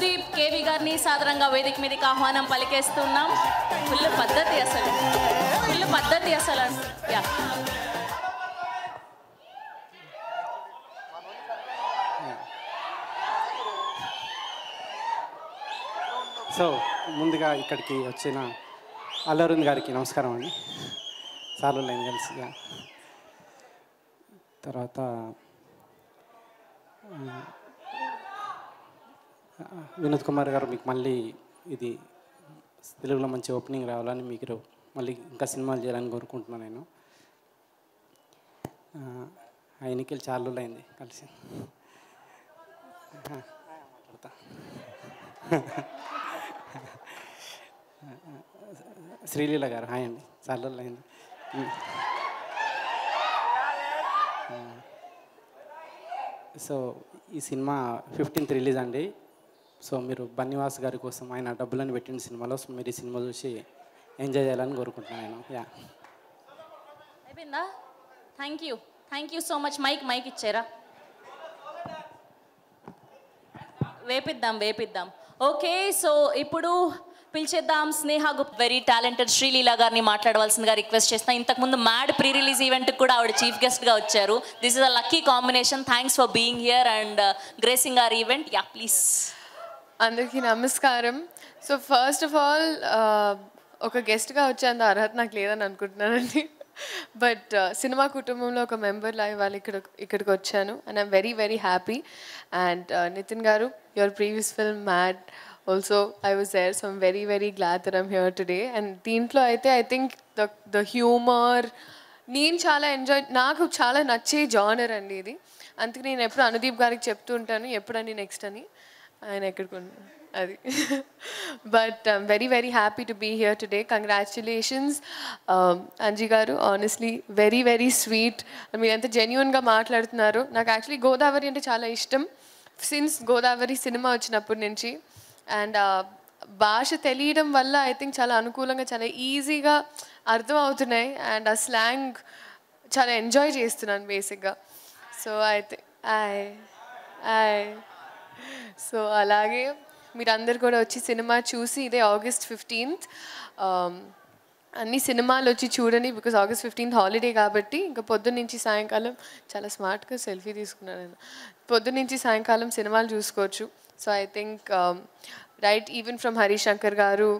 Anudeep KV గారిని సాధారణంగా వేదిక మీదకి ఆహ్వానం పలికేస్తున్నాం. ఫుల్ పద్ధతి అసలు యా. సో ముందుగా ఇక్కడికి వచ్చిన అల్లు అరవింద్ గారికి నమస్కారం అండి. చాలా లైన్ కలిసి. తర్వాత వినోద్ కుమార్ గారు, మీకు మళ్ళీ ఇది తెలుగులో మంచి ఓపెనింగ్ రావాలని, మీకు మళ్ళీ ఇంకా సినిమాలు చేయాలని కోరుకుంటున్నాను నేను. ఆయనకి చాలా అయింది కలిసి మాట్లాడతా. శ్రీలీల గారు హాయ్ అండి, చాలా అయింది. సో ఈ సినిమా 15th రిలీజ్ అండి. సో మీరు బన్నీవాస్ గారి కోసం ఆయన డబ్బులను పెట్టిన సినిమాలో, సో మీరు ఈ సినిమా చూసి ఎంజాయ్ చేయాలని కోరుకుంటున్నాను నేను. యా అయిపోయిందా? Thank you so much. Mic ఇచ్చారా? వేపిద్దాం. ఓకే, సో ఇప్పుడు పిలిచేద్దాం స్నేహ గుప్తా. వెరీ టాలెంటెడ్ శ్రీలీల గారిని మాట్లాడవలసిందిగా రిక్వెస్ట్ చేస్తాను. ఇంతకుముందు మ్యాడ్ ప్రీ రిలీజ్ ఈవెంట్కి కూడా ఆవిడ చీఫ్ గెస్ట్గా వచ్చారు. This is a lucky combination. Thanks for being here and gracing our event. Yeah please. అందరికీ నమస్కారం. సో ఫస్ట్ ఆఫ్ ఆల్ ఒక గెస్ట్గా వచ్చేంత అర్హత నాకు లేదని అనుకుంటున్నానండి. బట్ సినిమా కుటుంబంలో ఒక మెంబర్లా ఇవాళ ఇక్కడికి వచ్చాను. And I'm very very happy. And Nithin గారు, your previous film Mad also I was there, so I'm very very glad that I'm here today. And దీంట్లో అయితే ఐ థింక్ ద హ్యూమర్ నేను చాలా నాకు చాలా నచ్చే జానర్ అండి ఇది. అందుకే నేను ఎప్పుడు అనుదీప్ గారికి చెప్తూ ఉంటాను ఎప్పుడని నెక్స్ట్ అని, ఆయన ఎక్కడికి అది. But I'm very very happy to be here today. Congratulations Anji garu, honestly very very sweet. మీరు ఎంత జెన్యున్గా మాట్లాడుతున్నారు. నాకు యాక్చువల్లీ గోదావరి అంటే చాలా ఇష్టం సిన్స్ గోదావరి సినిమా వచ్చినప్పటి నుంచి. అండ్ భాష తెలియడం వల్ల ఐ థింక్ చాలా అనుకూలంగా, చాలా ఈజీగా అర్థం అవుతున్నాయి. అండ్ ఆ స్లాంగ్ చాలా ఎంజాయ్ చేస్తున్నాను బేసిక్గా. సో అయితే సో అలాగే మీరందరు కూడా వచ్చి సినిమా చూసి, ఇదే August 15th అన్ని సినిమాలు వచ్చి చూడండి. బికాజ్ August 15th హాలిడే కాబట్టి ఇంకా పొద్దున్న నుంచి సాయంకాలం, చాలా స్మార్ట్గా సెల్ఫీ తీసుకున్నాను నేను, పొద్దున్న నుంచి సాయంకాలం సినిమాలు చూసుకోవచ్చు. So I think right even from Harishankar గారు,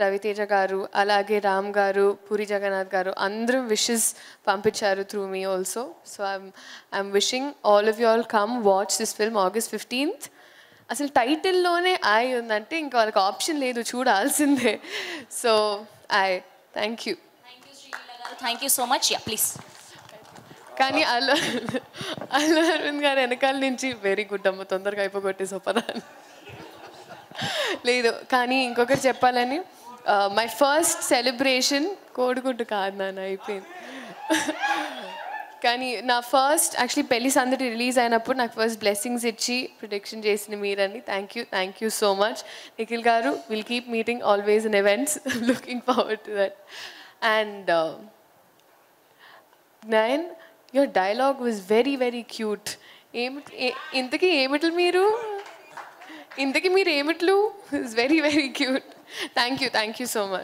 రవితేజ గారు, అలాగే రామ్ గారు, పూరి జగన్నాథ్ గారు అందరూ విషెస్ పంపించారు through me also. So I'm wishing all of you all come watch this film August 15th. అసలు టైటిల్లోనే ఐ ఉందంటే ఇంకా వాళ్ళకి ఆప్షన్ లేదు, చూడాల్సిందే. So thank you. Thank you so much. Yeah please. కానీ అల్లు అరవింద్ గారు వెనకాల నుంచి వెరీ గుడ్ అమ్మ, తొందరగా అయిపోగొట్టేసో పదాన్ని లేదు. కానీ ఇంకొకటి చెప్పాలని, మై ఫస్ట్ సెలబ్రేషన్ కోడిగుడ్డు కాదు నాన్న, అయిపోయింది. కానీ నా ఫస్ట్ యాక్చువల్లీ పెళ్లి సందడి రిలీజ్ అయినప్పుడు నాకు ఫస్ట్ బ్లెస్సింగ్స్ ఇచ్చి ప్రిడిక్షన్ చేసిన మీరని. Thank you so much. Nikhil గారు, will keep meeting always in events, looking forward to that. And Nayan, your dialogue was very very cute. ఇంతకీ ఏమిట్లు మీరు ఏమిట్లు? It's very very cute. Thank you so much.